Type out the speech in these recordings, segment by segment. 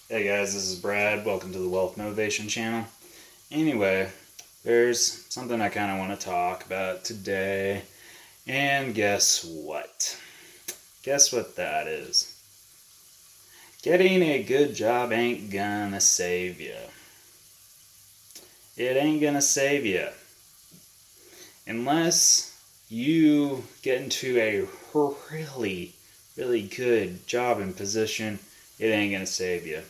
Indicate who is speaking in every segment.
Speaker 1: Hey guys, this is Brad. Welcome to the Wealth Motivation channel. Anyway, there's something I kind of want to talk about today. And guess what? Guess what that is? Getting a good job ain't gonna save you. It ain't gonna save you. Unless you get into a really, really good job and position, it ain't gonna save you.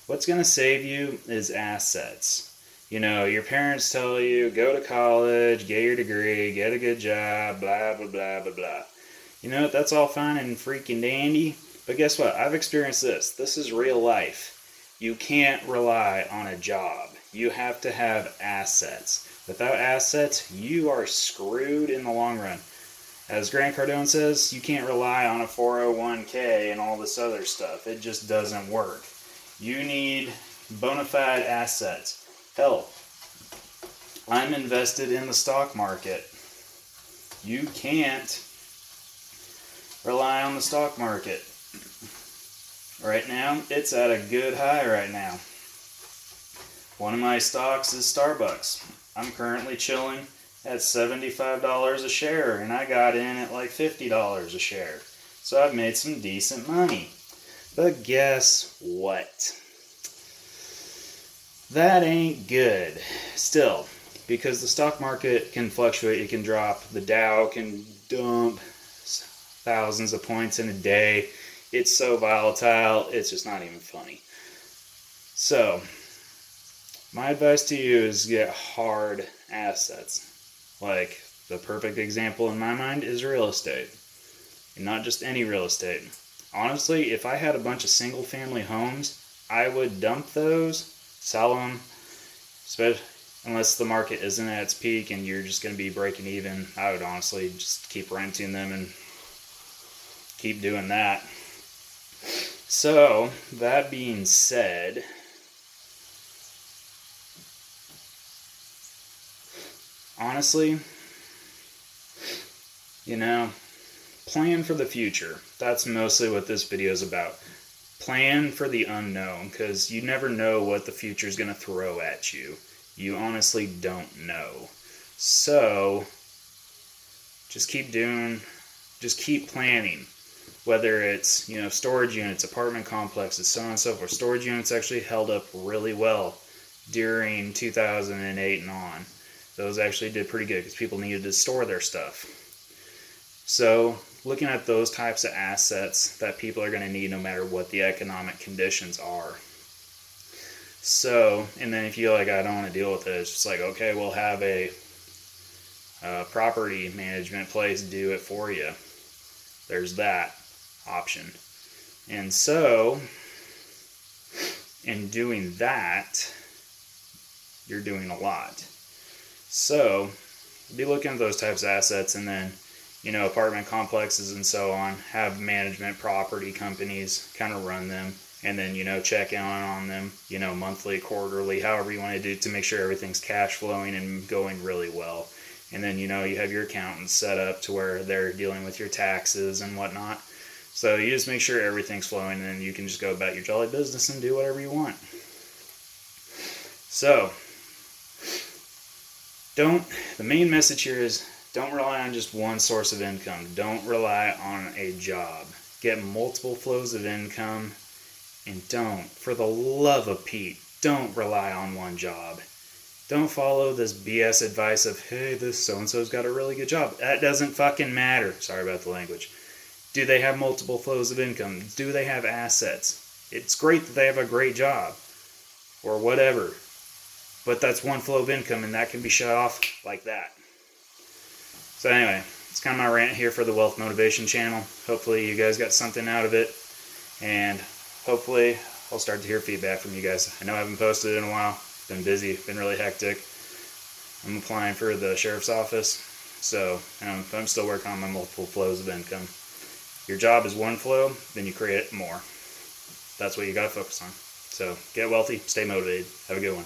Speaker 1: What's going to save you is assets. You know, your parents tell you, go to college, get your degree, get a good job, blah, blah, blah, blah, blah. You know, that's all fine and freaking dandy. But guess what? I've experienced this. This is real life. You can't rely on a job. You have to have assets. Without assets, you are screwed in the long run. As Grant Cardone says, you can't rely on a 401k and all this other stuff. It just doesn't work. You need bona fide assets. Hell, I'm invested in the stock market. You can't rely on the stock market. Right now, it's at a good high right now. One of my stocks is Starbucks. I'm currently chilling at $75 a share, and I got in at like $50 a share. So I've made some decent money. But guess what? That ain't good. Still, because the stock market can fluctuate, it can drop. The Dow can dump thousands of points in a day. It's so volatile, it's just not even funny. So, my advice to you is get hard assets. Like, the perfect example in my mind is real estate. And not just any real estate. Honestly, if I had a bunch of single family homes, I would dump those, sell them, unless the market isn't at its peak and you're just going to be breaking even. I would honestly just keep renting them and keep doing that. So, that being said, honestly, plan for the future. That's mostly what this video is about. Plan for the unknown, because you never know what the future is going to throw at you. You honestly don't know. So, just keep planning. Whether it's, storage units, apartment complexes, so on and so forth. Storage units actually held up really well during 2008 and on. Those actually did pretty good because people needed to store their stuff. So, looking at those types of assets that people are going to need no matter what the economic conditions are. So, and then if you're like, I don't want to deal with it, it's just like, okay, we'll have a property management place do it for you. There's that option. And so, in doing that, you're doing a lot. So, be looking at those types of assets, and then apartment complexes and so on, have management property companies kind of run them, and then, check in on them, monthly, quarterly, however you want to do to make sure everything's cash flowing and going really well. And then, you have your accountants set up to where they're dealing with your taxes and whatnot. So you just make sure everything's flowing, and then you can just go about your jolly business and do whatever you want. So, the main message here is, don't rely on just one source of income. Don't rely on a job. Get multiple flows of income, and for the love of Pete, don't rely on one job. Don't follow this BS advice of, hey, this so-and-so's got a really good job. That doesn't fucking matter. Sorry about the language. Do they have multiple flows of income? Do they have assets? It's great that they have a great job or whatever, but that's one flow of income, and that can be shut off like that. So anyway, it's kind of my rant here for the Wealth Motivation channel. Hopefully you guys got something out of it, and hopefully I'll start to hear feedback from you guys. I know I haven't posted in a while. Been busy, been really hectic. I'm applying for the sheriff's office, so I'm still working on my multiple flows of income. Your job is one flow, then you create more. That's what you got to focus on. So get wealthy, stay motivated. Have a good one.